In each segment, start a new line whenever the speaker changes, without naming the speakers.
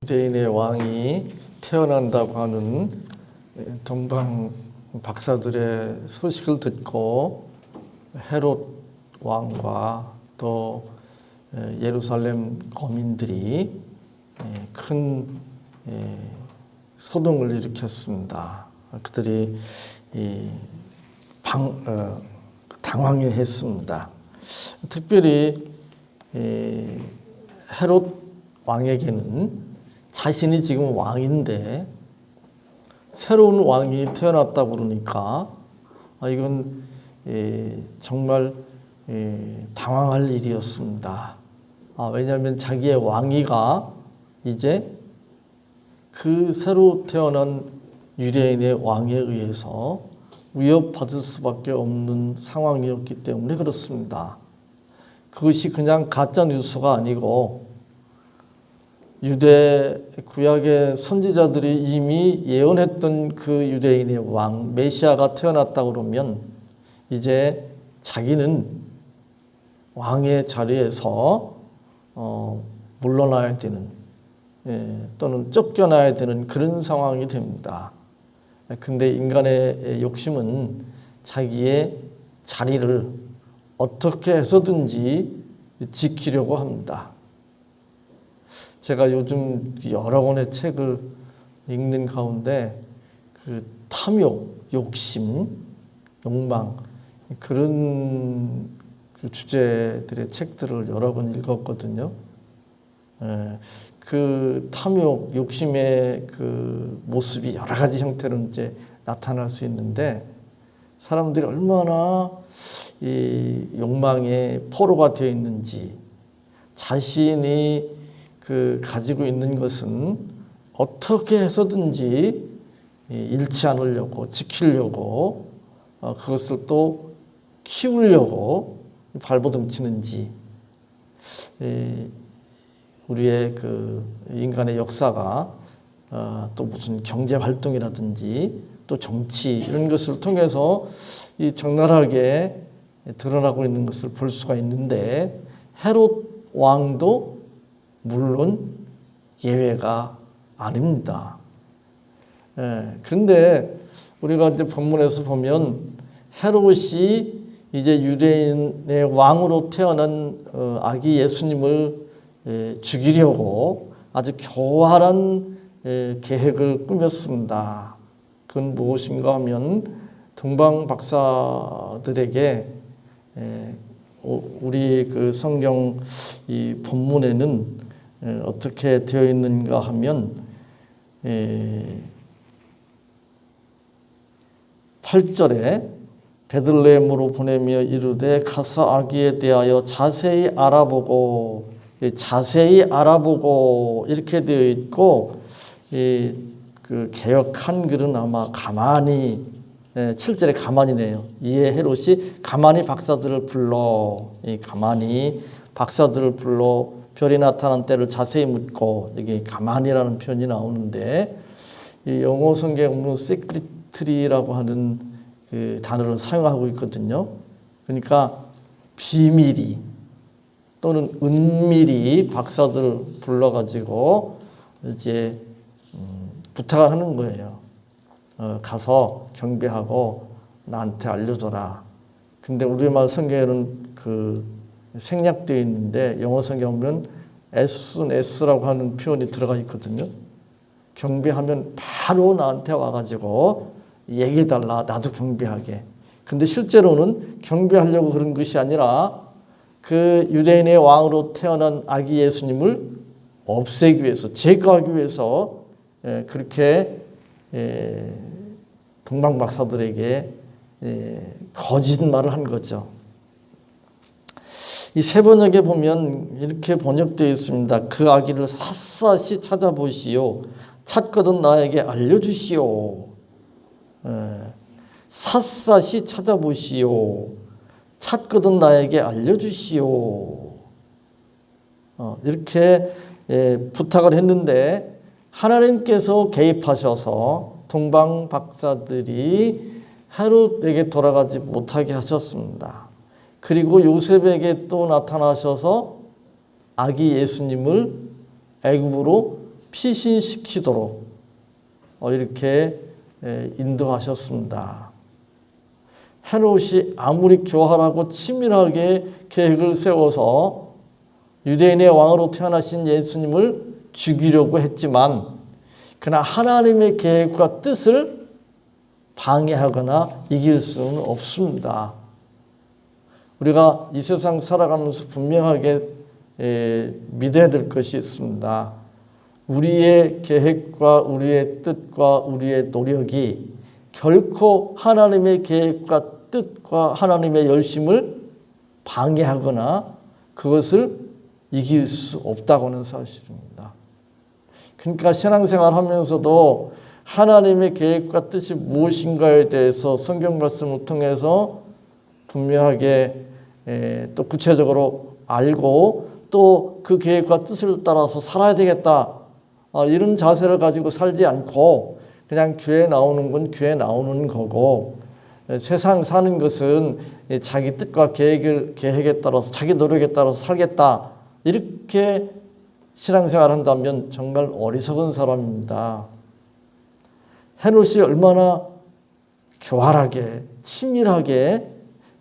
유대인의 왕이 태어난다고 하는 동방 박사들의 소식을 듣고 헤롯 왕과 또 예루살렘 거민들이 큰 소동을 일으켰습니다. 그들이 당황했습니다. 특별히 헤롯 왕에게는 자신이 지금 왕인데 새로운 왕이 태어났다고 그러니까 이건 정말 당황할 일이었습니다. 왜냐하면 자기의 왕위가 이제 그 새로 태어난 유대인의 왕에 의해서 위협받을 수밖에 없는 상황이었기 때문에 그렇습니다. 그것이 그냥 가짜 뉴스가 아니고 유대 구약의 선지자들이 이미 예언했던 그 유대인의 왕 메시아가 태어났다 그러면 이제 자기는 왕의 자리에서 물러나야 되는 또는 쫓겨나야 되는 그런 상황이 됩니다. 근데 인간의 욕심은 자기의 자리를 어떻게 해서든지 지키려고 합니다. 제가 요즘 여러 권의 책을 읽는 가운데 그 탐욕, 욕심, 욕망 그런 그 주제들의 책들을 여러 권 읽었거든요. 그 탐욕, 욕심의 그 모습이 여러 가지 형태로 이제 나타날 수 있는데 사람들이 얼마나 이 욕망의 포로가 되어 있는지 자신이 그 가지고 있는 것은 어떻게 해서든지 잃지 않으려고 지키려고 그것을 또 키우려고 발버둥치는지 우리의 그 인간의 역사가 또 무슨 경제 활동이라든지 또 정치 이런 것을 통해서 이 적나라하게 드러나고 있는 것을 볼 수가 있는데 헤롯 왕도 물론 예외가 아닙니다. 그런데 우리가 이제 본문에서 보면 헤롯이 이제 유대인의 왕으로 태어난 아기 예수님을 죽이려고 아주 교활한 계획을 꾸몄습니다. 그건 무엇인가 하면 동방 박사들에게 우리 그 성경 이 본문에는 어떻게 되어 있는가 하면 8절에 베들레헴으로 보내며 이르되 가서 아기에 대하여 자세히 알아보고 이렇게 되어 있고 그 개역 한글은 아마 가만히 7절에 가만히네요. 이에 헤롯이 가만히 박사들을 불러 별이 나타난 때를 자세히 묻고 여기 가만히라는 표현이 나오는데 이 영어 성경에 보면 secretly라고 하는 그 단어를 사용하고 있거든요. 그러니까 비밀히 또는 은밀히 박사들을 불러가지고 이제 부탁을 하는 거예요. 가서 경배하고 나한테 알려줘라. 근데 우리말 성경에는 그 생략되어 있는데 영어 성경 보면 as soon as라고 하는 표현이 들어가 있거든요. 경배하면 바로 나한테 와가지고 얘기해달라. 나도 경배하게. 근데 실제로는 경배하려고 그런 것이 아니라 그 유대인의 왕으로 태어난 아기 예수님을 없애기 위해서 제거하기 위해서 그렇게 동방 박사들에게 거짓말을 한 거죠. 이 세 번역에 보면 이렇게 번역되어 있습니다. 그 아기를 샅샅이 찾아보시오. 찾거든 나에게 알려주시오. 샅샅이 찾아보시오. 찾거든 나에게 알려주시오. 이렇게 부탁을 했는데 하나님께서 개입하셔서 동방 박사들이 헤롯에게 돌아가지 못하게 하셨습니다. 그리고 요셉에게 또 나타나셔서 아기 예수님을 애굽으로 피신시키도록 이렇게 인도하셨습니다. 헤롯이 아무리 교활하고 치밀하게 계획을 세워서 유대인의 왕으로 태어나신 예수님을 죽이려고 했지만 그러나 하나님의 계획과 뜻을 방해하거나 이길 수는 없습니다. 우리가 이 세상 살아가면서 분명하게 믿어야 될 것이 있습니다. 우리의 계획과 우리의 뜻과 우리의 노력이 결코 하나님의 계획과 뜻과 하나님의 열심을 방해하거나 그것을 이길 수 없다고 하는 사실입니다. 그러니까 신앙생활 하면서도 하나님의 계획과 뜻이 무엇인가에 대해서 성경 말씀을 통해서 분명하게 또 구체적으로 알고 또 그 계획과 뜻을 따라서 살아야 되겠다. 이런 자세를 가지고 살지 않고 그냥 교회 나오는 건 교회 나오는 거고 세상 사는 것은 자기 뜻과 계획에 따라서 자기 노력에 따라서 살겠다. 이렇게 신앙생활 한다면 정말 어리석은 사람입니다. 헤롯이 얼마나 교활하게 치밀하게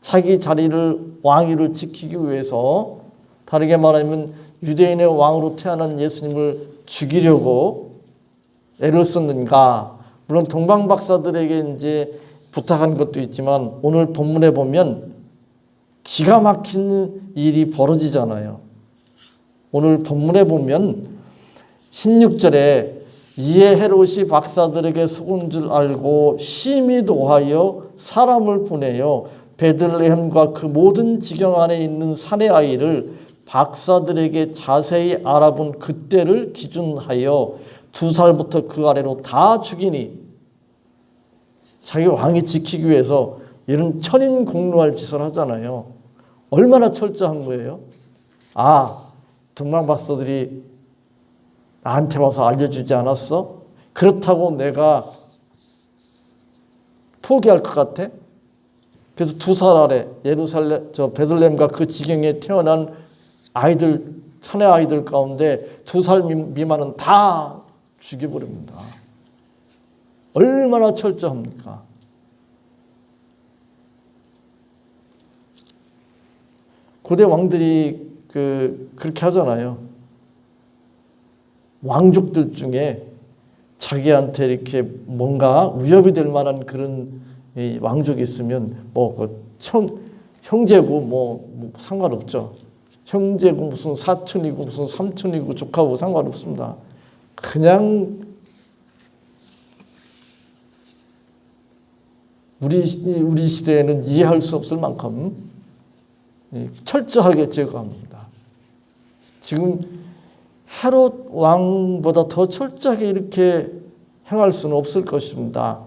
자기 자리를 왕위를 지키기 위해서 다르게 말하면 유대인의 왕으로 태어난 예수님을 죽이려고 애를 썼는가. 물론 동방 박사들에게 이제 부탁한 것도 있지만 오늘 본문에 보면 기가 막힌 일이 벌어지잖아요. 오늘 본문에 보면 16절에 이에 헤롯이 박사들에게 속은 줄 알고 심히 노하여 사람을 보내요 베들레헴과 그 모든 지경 안에 있는 사내 아이를 박사들에게 자세히 알아본 그때를 기준하여 2살부터 그 아래로 다 죽이니 자기 왕위 지키기 위해서 이런 천인공노할 짓을 하잖아요. 얼마나 철저한 거예요. 동방 박사들이 나한테 와서 알려주지 않았어? 그렇다고 내가 포기할 것 같아? 그래서 2살 아래 베들레헴과 그 지경에 태어난 아이들, 사내 아이들 가운데 2살 미만은 다 죽여버립니다. 얼마나 철저합니까? 고대 왕들이 그렇게 하잖아요. 왕족들 중에 자기한테 이렇게 뭔가 위협이 될 만한 그런 왕족이 있으면 형제고 뭐 상관없죠. 형제고 무슨 사촌이고 무슨 삼촌이고 조카고 상관없습니다. 그냥 우리 시대에는 이해할 수 없을 만큼 철저하게 제거합니다. 지금 헤롯 왕보다 더 철저하게 이렇게 행할 수는 없을 것입니다.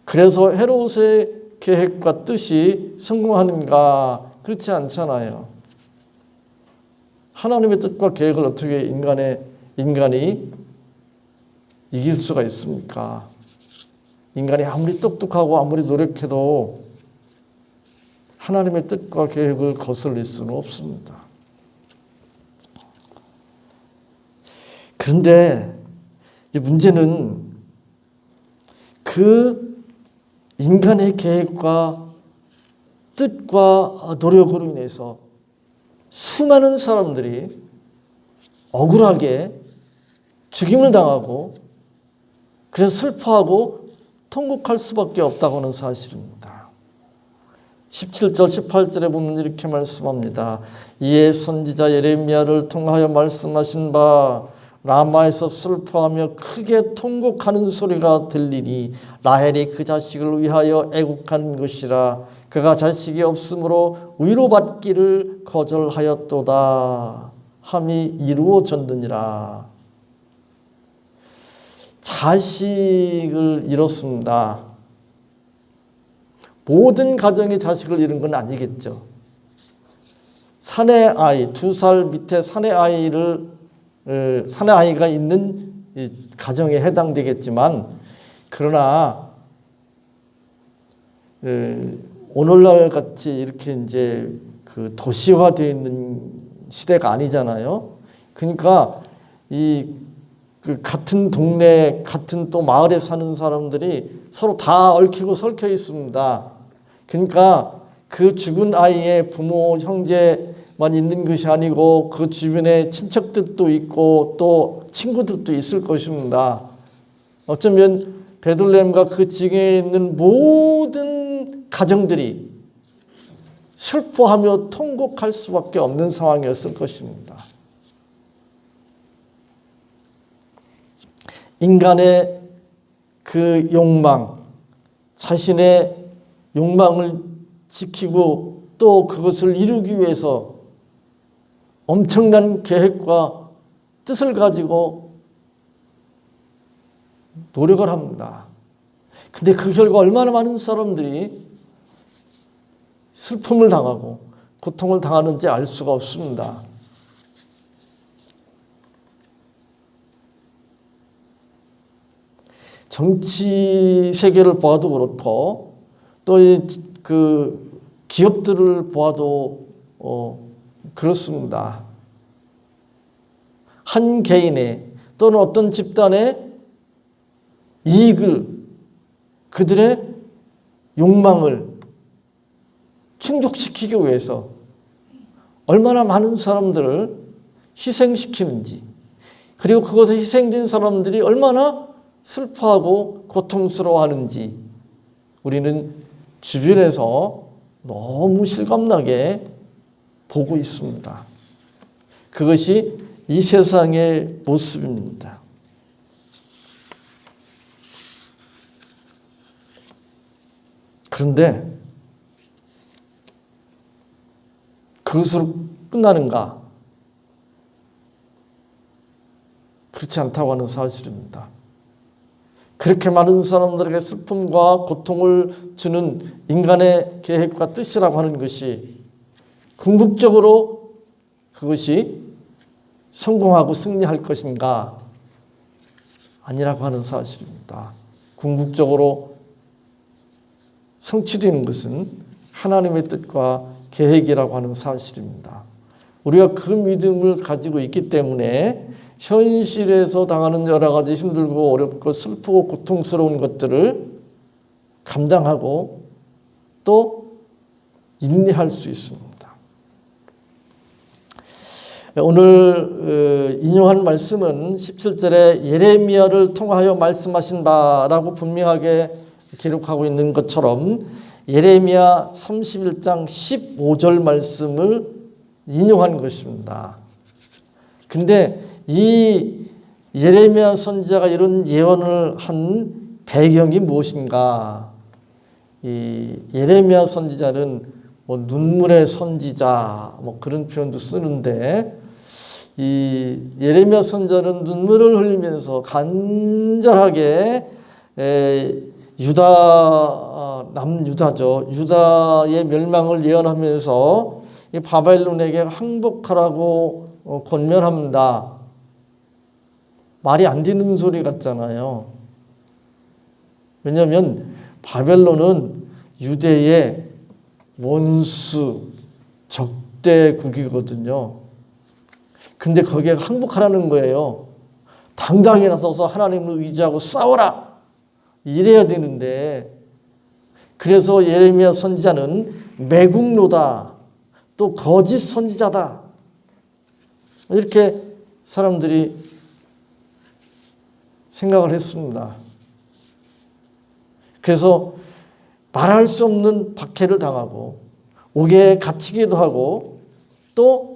그래서 헤롯의 계획과 뜻이 성공하는가? 그렇지 않잖아요. 하나님의 뜻과 계획을 어떻게 인간이 이길 수가 있습니까? 인간이 아무리 똑똑하고 아무리 노력해도 하나님의 뜻과 계획을 거슬릴 수는 없습니다. 그런데 이제 문제는 그 인간의 계획과 뜻과 노력으로 인해서 수많은 사람들이 억울하게 죽임을 당하고 그래서 슬퍼하고 통곡할 수밖에 없다고 하는 사실입니다. 17절 18절에 보면 이렇게 말씀합니다. 이에 선지자 예레미야를 통하여 말씀하신 바 라마에서 슬퍼하며 크게 통곡하는 소리가 들리니 라헬이 그 자식을 위하여 애국한 것이라. 그가 자식이 없으므로 위로받기를 거절하였도다 함이 이루어졌느니라. 자식을 잃었습니다. 모든 가정이 자식을 잃은 건 아니겠죠. 사내 아이, 2살 밑에 사내 아이가 있는 가정에 해당되겠지만, 그러나 오늘날 같이 이렇게 이제 그 도시화되어 있는 시대가 아니잖아요. 그러니까 그 같은 동네, 같은 또 마을에 사는 사람들이 서로 다 얽히고 설켜 있습니다. 그러니까 그 죽은 아이의 부모, 형제만 있는 것이 아니고 그 주변에 친척들도 있고 또 친구들도 있을 것입니다. 어쩌면 베들레헴과 그 지경에 있는 모든 가정들이 슬퍼하며 통곡할 수밖에 없는 상황이었을 것입니다. 인간의 그 욕망, 자신의 욕망을 지키고 또 그것을 이루기 위해서 엄청난 계획과 뜻을 가지고 노력을 합니다. 근데 그 결과 얼마나 많은 사람들이 슬픔을 당하고 고통을 당하는지 알 수가 없습니다. 정치 세계를 보아도 그렇고 또 그 기업들을 보아도 그렇습니다. 한 개인의 또는 어떤 집단의 이익을, 그들의 욕망을 충족시키기 위해서 얼마나 많은 사람들을 희생시키는지, 그리고 그것에 희생된 사람들이 얼마나 슬퍼하고 고통스러워하는지 우리는 주변에서 너무 실감나게 보고 있습니다. 그것이 이 세상의 모습입니다. 그런데 그것으로 끝나는가? 그렇지 않다고 하는 사실입니다. 그렇게 많은 사람들에게 슬픔과 고통을 주는 인간의 계획과 뜻이라고 하는 것이 궁극적으로 그것이 성공하고 승리할 것인가? 아니라고 하는 사실입니다. 궁극적으로 성취되는 것은 하나님의 뜻과 계획이라고 하는 사실입니다. 우리가 그 믿음을 가지고 있기 때문에 현실에서 당하는 여러 가지 힘들고 어렵고 슬프고 고통스러운 것들을 감당하고 또 인내할 수 있습니다. 오늘 인용한 말씀은 17절에 예레미야를 통하여 말씀하신 바라고 분명하게 기록하고 있는 것처럼 예레미야 31장 15절 말씀을 인용한 것입니다. 근데 이 예레미야 선지자가 이런 예언을 한 배경이 무엇인가? 이 예레미야 선지자는 뭐 눈물의 선지자 뭐 그런 표현도 쓰는데 이 예레미야 선지자는 눈물을 흘리면서 간절하게 남유다죠. 유다의 멸망을 예언하면서 이 바벨론에게 항복하라고 권면합니다. 말이 안 되는 소리 같잖아요. 왜냐하면 바벨론은 유대의 원수, 적대국이거든요. 근데 거기에 항복하라는 거예요. 당당히 나서서 하나님을 의지하고 싸워라. 이래야 되는데, 그래서 예레미야 선지자는 매국노다, 또 거짓 선지자다, 이렇게 사람들이 생각을 했습니다. 그래서 말할 수 없는 박해를 당하고 옥에 갇히기도 하고 또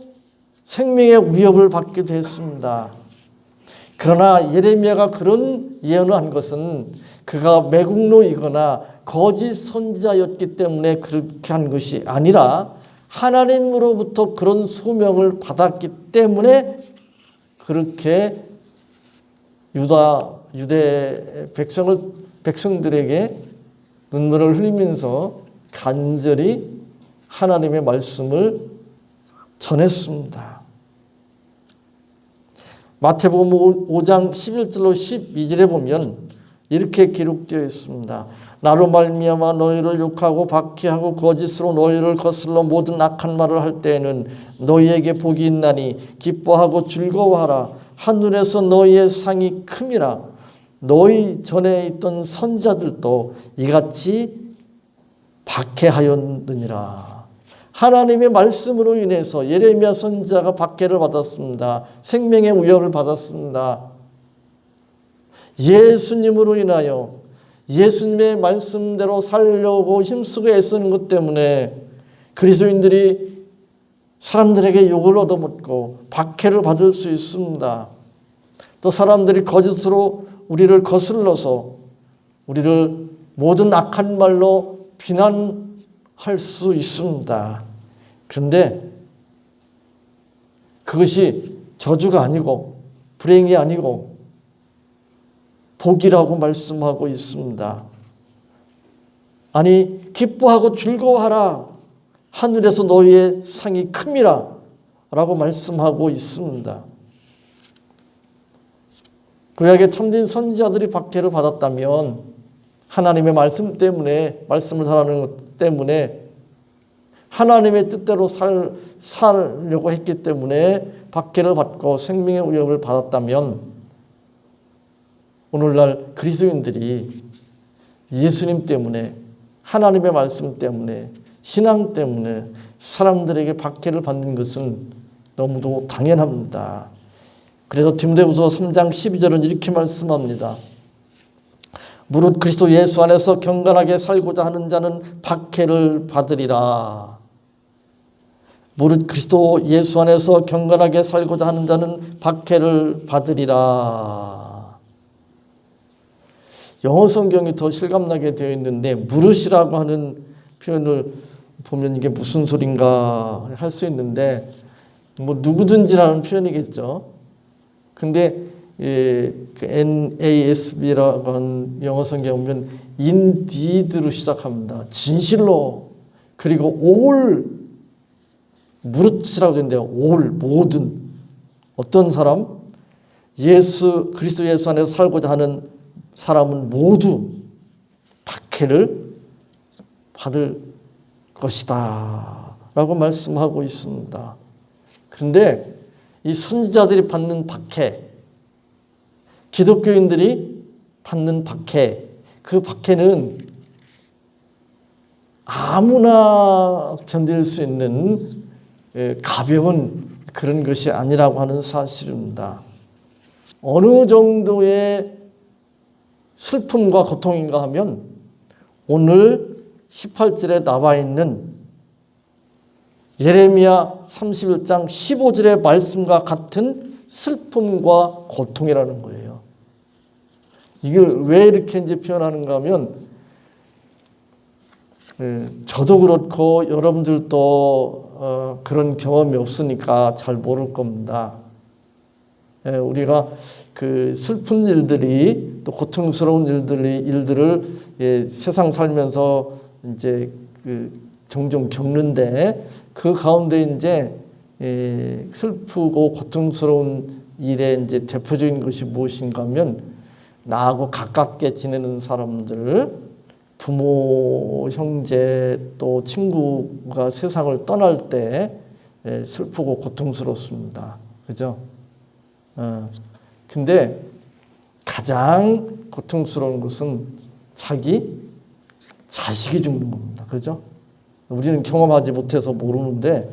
생명의 위협을 받기도 했습니다. 그러나 예레미야가 그런 예언을 한 것은 그가 매국노이거나 거짓 선지자였기 때문에 그렇게 한 것이 아니라 하나님으로부터 그런 소명을 받았기 때문에 그렇게 유대 백성들에게 눈물을 흘리면서 간절히 하나님의 말씀을 전했습니다. 마태복음 5장 11절로 12절에 보면 이렇게 기록되어 있습니다. 나로 말미암아 너희를 욕하고 박해하고 거짓으로 너희를 거슬러 모든 악한 말을 할 때에는 너희에게 복이 있나니 기뻐하고 즐거워하라. 하늘에서 너희의 상이 큼이라. 너희 전에 있던 선지자들도 이같이 박해하였느니라. 하나님의 말씀으로 인해서 예레미야 선지자가 박해를 받았습니다. 생명의 위협을 받았습니다. 예수님으로 인하여 예수님의 말씀대로 살려고 힘쓰고 애쓰는 것 때문에 그리스도인들이 사람들에게 욕을 얻어먹고 박해를 받을 수 있습니다. 또 사람들이 거짓으로 우리를 거슬러서 우리를 모든 악한 말로 비난할 수 있습니다. 그런데 그것이 저주가 아니고 불행이 아니고 복이라고 말씀하고 있습니다. 아니 기뻐하고 즐거워하라. 하늘에서 너희의 상이 큼이라 라고 말씀하고 있습니다. 구약의 참된 선지자들이 박해를 받았다면 하나님의 말씀 때문에 말씀을 전하는 것 때문에 하나님의 뜻대로 살려고 했기 때문에 박해를 받고 생명의 위협을 받았다면 오늘날 그리스도인들이 예수님 때문에 하나님의 말씀 때문에 신앙 때문에 사람들에게 박해를 받는 것은 너무도 당연합니다. 그래서 디모데후서 3장 12절은 이렇게 말씀합니다. 무릇 그리스도 예수 안에서 경건하게 살고자 하는 자는 박해를 받으리라. 무릇 그리스도 예수 안에서 경건하게 살고자 하는 자는 박해를 받으리라. 영어 성경이 더 실감나게 되어 있는데 무릇이라고 하는 표현을 보면 이게 무슨 소린가 할 수 있는데 뭐 누구든지라는 표현이겠죠. 근데 그 NASB라고 하는 영어 성경에 보면 indeed로 시작합니다. 진실로. 그리고 all 무릇이라고 되는데요. all 모든 어떤 사람 그리스도 예수 안에서 살고자 하는 사람은 모두 박해를 받을 것이다 라고 말씀하고 있습니다. 그런데 이 선지자들이 받는 박해, 기독교인들이 받는 박해, 그 박해는 아무나 견딜 수 있는 가벼운 그런 것이 아니라고 하는 사실입니다. 어느 정도의 슬픔과 고통인가 하면 오늘 18절에 나와 있는 예레미야 31장 15절의 말씀과 같은 슬픔과 고통이라는 거예요. 이걸 왜 이렇게 이제 표현하는가 하면 저도 그렇고 여러분들도 그런 경험이 없으니까 잘 모를 겁니다. 우리가 그 슬픈 일들이 또 고통스러운 일들을 세상 살면서 이제 종종 겪는데 그 가운데 이제 슬프고 고통스러운 일의 이제 대표적인 것이 무엇인가 하면 나하고 가깝게 지내는 사람들, 부모, 형제 또 친구가 세상을 떠날 때 슬프고 고통스럽습니다. 그죠? 근데 가장 고통스러운 것은 자기 자식이 죽는 겁니다. 그죠? 우리는 경험하지 못해서 모르는데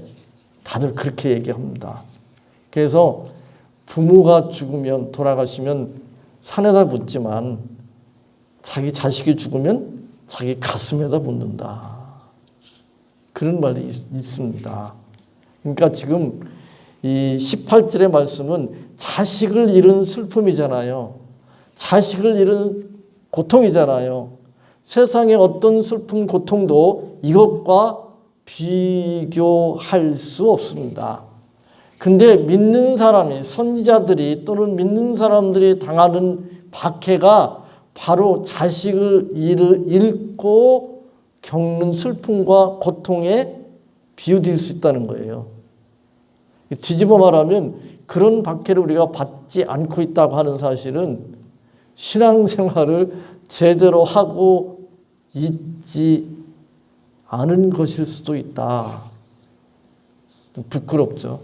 다들 그렇게 얘기합니다. 그래서 부모가 죽으면 돌아가시면 산에다 묻지만 자기 자식이 죽으면 자기 가슴에다 묻는다. 그런 말이 있습니다. 그러니까 지금 이 18절의 말씀은 자식을 잃은 슬픔이잖아요. 자식을 잃은 고통이잖아요. 세상의 어떤 슬픔, 고통도 이것과 비교할 수 없습니다. 근데 믿는 사람이, 선지자들이 또는 믿는 사람들이 당하는 박해가 바로 자식을 잃고 겪는 슬픔과 고통에 비유될 수 있다는 거예요. 뒤집어 말하면 그런 박해를 우리가 받지 않고 있다고 하는 사실은 신앙생활을 제대로 하고 있지 않은 것일 수도 있다. 좀 부끄럽죠.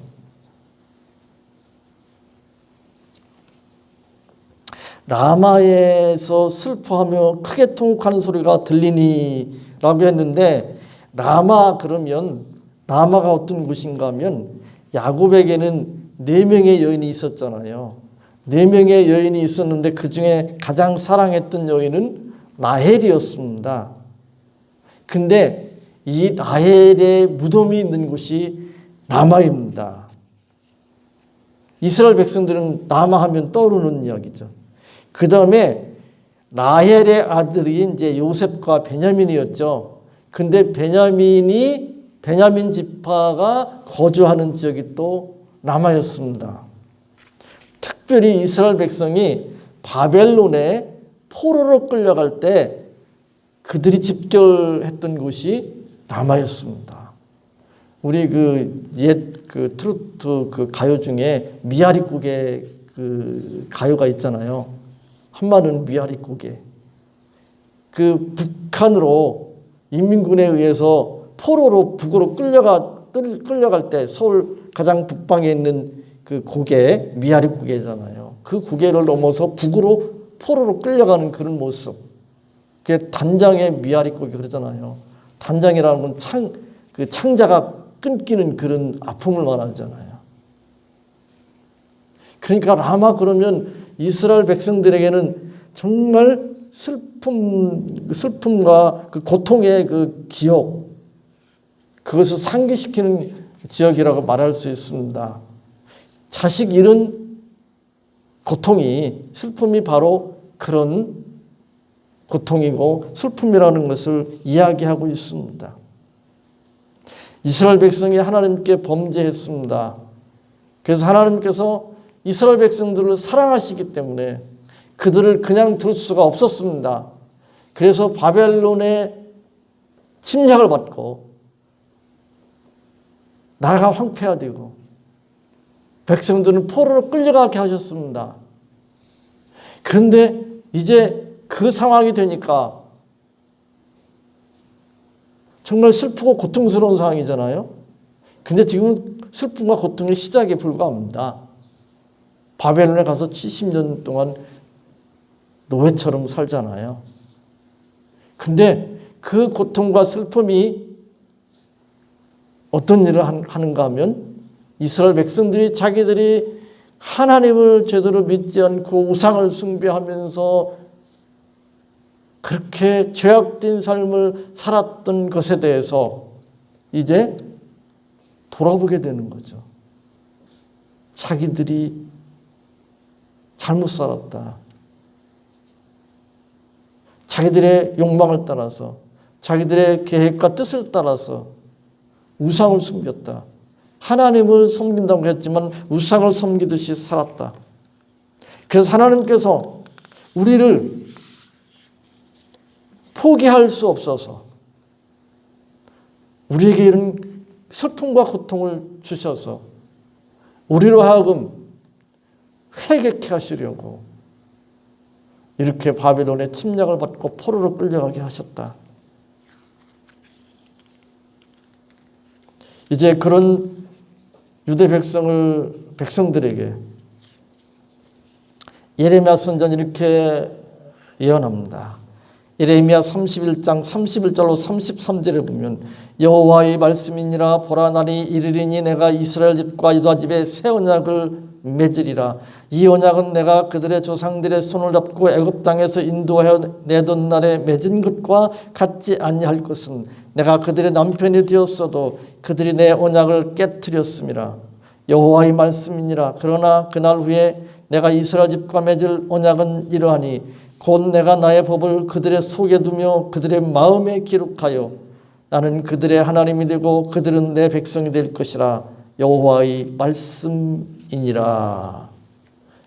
라마에서 슬퍼하며 크게 통곡하는 소리가 들리니 라고 했는데, 라마 그러면 라마가 어떤 곳인가 하면 야곱에게는 4명의 여인이 있었잖아요. 4명의 여인이 있었는데 그 중에 가장 사랑했던 여인은 라헬이었습니다. 근데 이 라헬의 무덤이 있는 곳이 라마입니다. 이스라엘 백성들은 라마 하면 떠오르는 이야기죠. 그 다음에 라헬의 아들이 이제 요셉과 베냐민이었죠. 근데 베냐민 지파가 거주하는 지역이 또 라마였습니다. 특별히 이스라엘 백성이 바벨론에 포로로 끌려갈 때 그들이 집결했던 곳이 라마였습니다. 우리 그 트로트 그 가요 중에 미아리고개 그 가요가 있잖아요. 한마디는 미아리고개. 그 북한으로 인민군에 의해서 포로로 북으로 끌려갈 때 서울 가장 북방에 있는 그 고개, 미아리고개잖아요. 그 고개를 넘어서 북으로 포로로 끌려가는 그런 모습. 그게 단장의 미아리고개 그러잖아요. 단장이라는 건 그 창자가 끊기는 그런 아픔을 말하잖아요. 그러니까 라마 그러면 이스라엘 백성들에게는 정말 슬픔과 그 고통의 그 기억, 그것을 상기시키는 지역이라고 말할 수 있습니다. 자식 잃은 고통이, 슬픔이 바로 그런 고통이고 슬픔이라는 것을 이야기하고 있습니다. 이스라엘 백성이 하나님께 범죄했습니다. 그래서 하나님께서 이스라엘 백성들을 사랑하시기 때문에 그들을 그냥 둘 수가 없었습니다. 그래서 바벨론의 침략을 받고 나라가 황폐화되고 백성들은 포로로 끌려가게 하셨습니다. 그런데 이제 그 상황이 되니까 정말 슬프고 고통스러운 상황이잖아요. 근데 지금 슬픔과 고통의 시작에 불과합니다. 바벨론에 가서 70년 동안 노예처럼 살잖아요. 근데 그 고통과 슬픔이 어떤 일을 하는가 하면 이스라엘 백성들이 자기들이 하나님을 제대로 믿지 않고 우상을 숭배하면서 그렇게 죄악된 삶을 살았던 것에 대해서 이제 돌아보게 되는 거죠. 자기들이 잘못 살았다. 자기들의 욕망을 따라서, 자기들의 계획과 뜻을 따라서 우상을 숨겼다. 하나님을 섬긴다고 했지만 우상을 섬기듯이 살았다. 그래서 하나님께서 우리를 포기할 수 없어서 우리에게 이런 슬픔과 고통을 주셔서 우리로 하여금 회개케 하시려고 이렇게 바벨론의 침략을 받고 포로로 끌려가게 하셨다. 이제 그런 유대 백성들에게 예레미야 선지자는 이렇게 예언합니다. 예레미야 31장 31절로 33절에 보면 여호와의 말씀이니라 보라 날이 이르리니 내가 이스라엘 집과 유다 집에 새 언약을 맺으리라. 이 언약은 내가 그들의 조상들의 손을 잡고 애굽 땅에서 인도하여 내던 날에 맺은 것과 같지 아니할 것은 내가 그들의 남편이 되었어도 그들이 내 언약을 깨뜨렸음이라. 여호와의 말씀이니라. 그러나 그날 후에 내가 이스라엘 집과 맺을 언약은 이러하니 곧 내가 나의 법을 그들의 속에 두며 그들의 마음에 기록하여 나는 그들의 하나님이 되고 그들은 내 백성이 될 것이라. 여호와의 말씀이니라.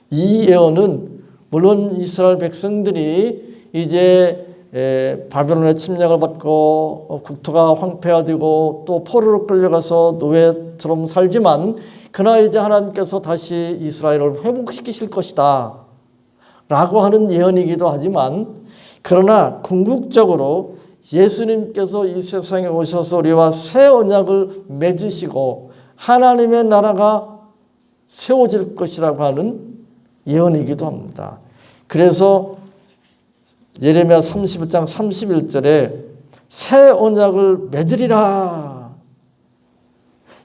이 예언은 물론 이스라엘 백성들이 이제 바벨론의 침략을 받고 국토가 황폐화되고 또 포로로 끌려가서 노예처럼 살지만 그러나 이제 하나님께서 다시 이스라엘을 회복시키실 것이다 라고 하는 예언이기도 하지만, 그러나 궁극적으로 예수님께서 이 세상에 오셔서 우리와 새 언약을 맺으시고 하나님의 나라가 세워질 것이라고 하는 예언이기도 합니다. 그래서 예레미야 31장 31절에 새 언약을 맺으리라.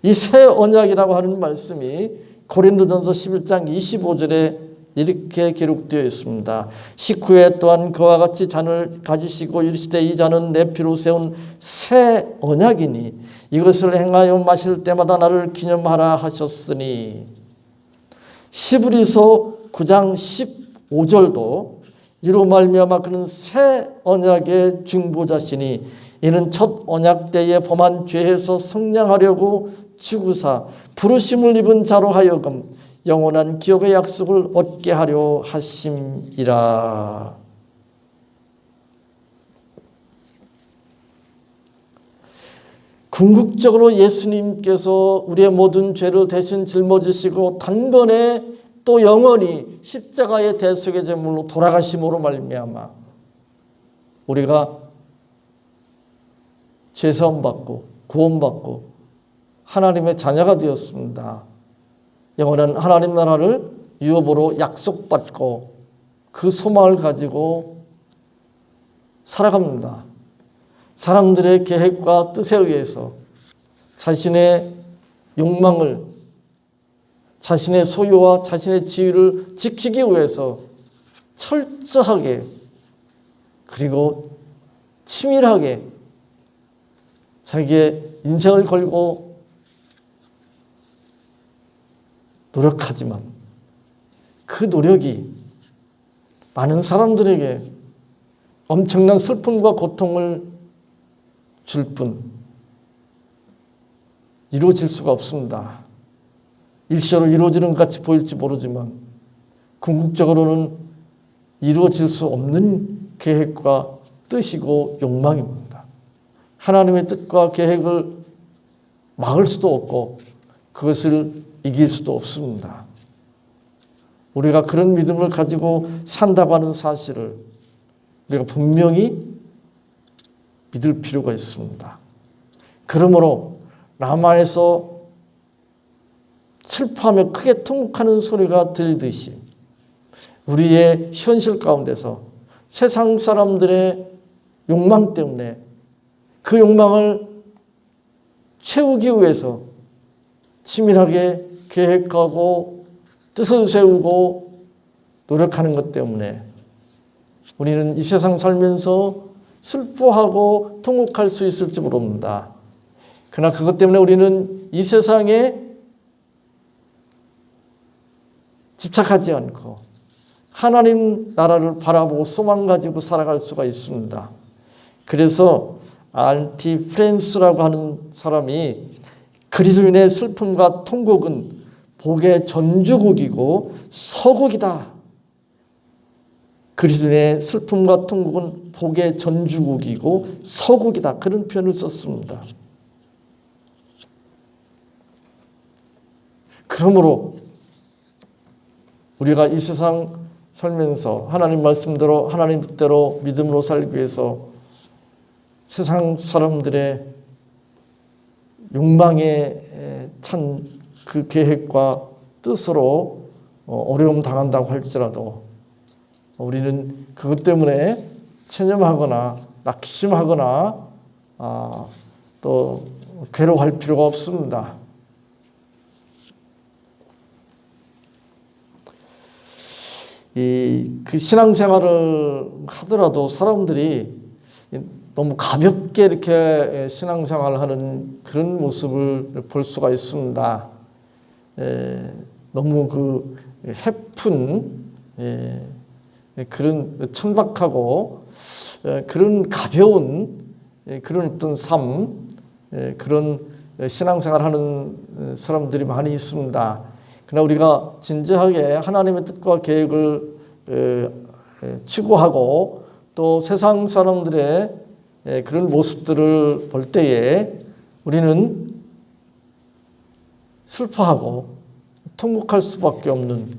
이 새 언약이라고 하는 말씀이 고린도전서 11장 25절에 이렇게 기록되어 있습니다. 식후에 또한 그와 같이 잔을 가지시고 이르시되 이 잔은 내 피로 세운 새 언약이니 이것을 행하여 마실 때마다 나를 기념하라 하셨으니. 히브리서 9장 15절도 이로 말미암아 그는 새 언약의 중보자시니 이는 첫 언약 때에 범한 죄에서 성량하려고 죽으사 부르심을 입은 자로 하여금 영원한 기업의 약속을 얻게 하려 하심이라. 궁극적으로 예수님께서 우리의 모든 죄를 대신 짊어지시고 단번에 또 영원히 십자가의 대속의 제물로 돌아가심으로 말미암아 우리가 죄사함받고 구원받고 하나님의 자녀가 되었습니다. 영원한 하나님 나라를 유업으로 약속받고 그 소망을 가지고 살아갑니다. 사람들의 계획과 뜻에 의해서 자신의 욕망을, 자신의 소유와 자신의 지위를 지키기 위해서 철저하게 그리고 치밀하게 자기의 인생을 걸고 노력하지만 그 노력이 많은 사람들에게 엄청난 슬픔과 고통을 줄 뿐 이루어질 수가 없습니다. 일시로 이루어지는 것 같이 보일지 모르지만 궁극적으로는 이루어질 수 없는 계획과 뜻이고 욕망입니다. 하나님의 뜻과 계획을 막을 수도 없고 그것을 이길 수도 없습니다. 우리가 그런 믿음을 가지고 산다고 하는 사실을 우리가 분명히 믿을 필요가 있습니다. 그러므로 라마에서 슬퍼하며 크게 통곡하는 소리가 들리듯이 우리의 현실 가운데서 세상 사람들의 욕망 때문에 그 욕망을 채우기 위해서 치밀하게 계획하고 뜻을 세우고 노력하는 것 때문에 우리는 이 세상 살면서 슬퍼하고 통곡할 수 있을지 모릅니다. 그러나 그것 때문에 우리는 이 세상에 집착하지 않고 하나님 나라를 바라보고 소망 가지고 살아갈 수가 있습니다. 그래서 알티 프랜스라고 하는 사람이 그리스도인의 슬픔과 통곡은 복의 전주곡이고 서곡이다. 그리스도인의 슬픔과 통곡은 복의 전주곡이고 서곡이다. 그런 표현을 썼습니다. 그러므로 우리가 이 세상 살면서 하나님 말씀대로 하나님 뜻대로 믿음으로 살기 위해서 세상 사람들의 욕망에 찬 그 계획과 뜻으로 어려움 당한다고 할지라도 우리는 그것 때문에 체념하거나 낙심하거나 또 괴로워할 필요가 없습니다. 그 신앙생활을 하더라도 사람들이 너무 가볍게 이렇게 신앙생활을 하는 그런 모습을 볼 수가 있습니다. 너무 그 해픈 그런 천박하고 그런 가벼운 그런 어떤 삶, 그런 신앙생활을 하는 사람들이 많이 있습니다. 그러나 우리가 진지하게 하나님의 뜻과 계획을 추구하고 또 세상 사람들의 그런 모습들을 볼 때에 우리는 슬퍼하고 통곡할 수밖에 없는,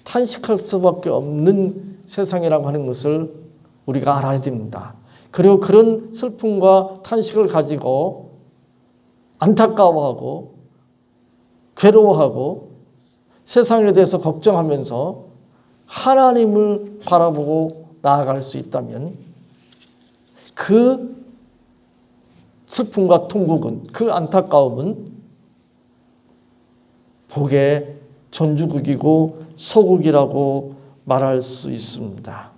탄식할 수밖에 없는 세상이라고 하는 것을 우리가 알아야 됩니다. 그리고 그런 슬픔과 탄식을 가지고 안타까워하고 괴로워하고 세상에 대해서 걱정하면서 하나님을 바라보고 나아갈 수 있다면 그 슬픔과 통곡은, 그 안타까움은 복의 전주국이고 소국이라고 말할 수 있습니다.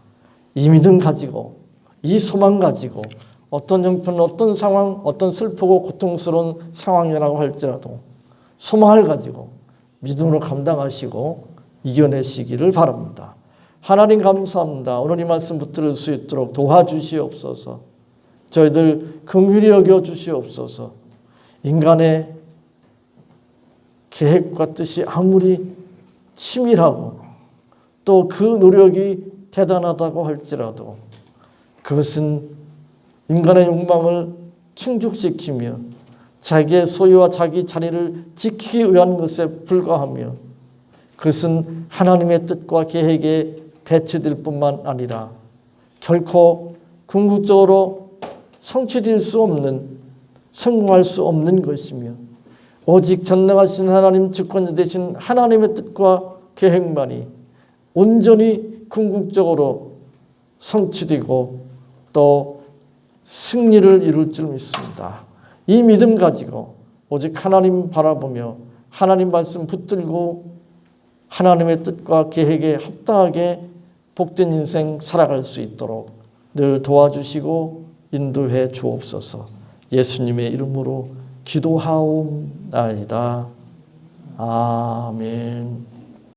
이 믿음 가지고, 이 소망 가지고 어떤 형편, 어떤 상황, 어떤 슬프고 고통스러운 상황이라고 할지라도 소망을 가지고 믿음으로 감당하시고 이겨내시기를 바랍니다. 하나님 감사합니다. 오늘 이 말씀 붙들을 수 있도록 도와주시옵소서. 저희들 긍휼히 여겨 주시옵소서. 인간의 계획과 뜻이 아무리 치밀하고 또 그 노력이 대단하다고 할지라도 그것은 인간의 욕망을 충족시키며 자기의 소유와 자기 자리를 지키기 위한 것에 불과하며 그것은 하나님의 뜻과 계획에 배치될 뿐만 아니라 결코 궁극적으로 성취될 수 없는, 성공할 수 없는 것이며 오직 전능하신 하나님, 주권자 되신 하나님의 뜻과 계획만이 온전히 궁극적으로 성취되고 또 승리를 이룰 줄 믿습니다. 이 믿음 가지고 오직 하나님 바라보며 하나님 말씀 붙들고 하나님의 뜻과 계획에 합당하게 복된 인생 살아갈 수 있도록 늘 도와주시고 인도해 주옵소서. 예수님의 이름으로 기도하옵나이다. 아멘.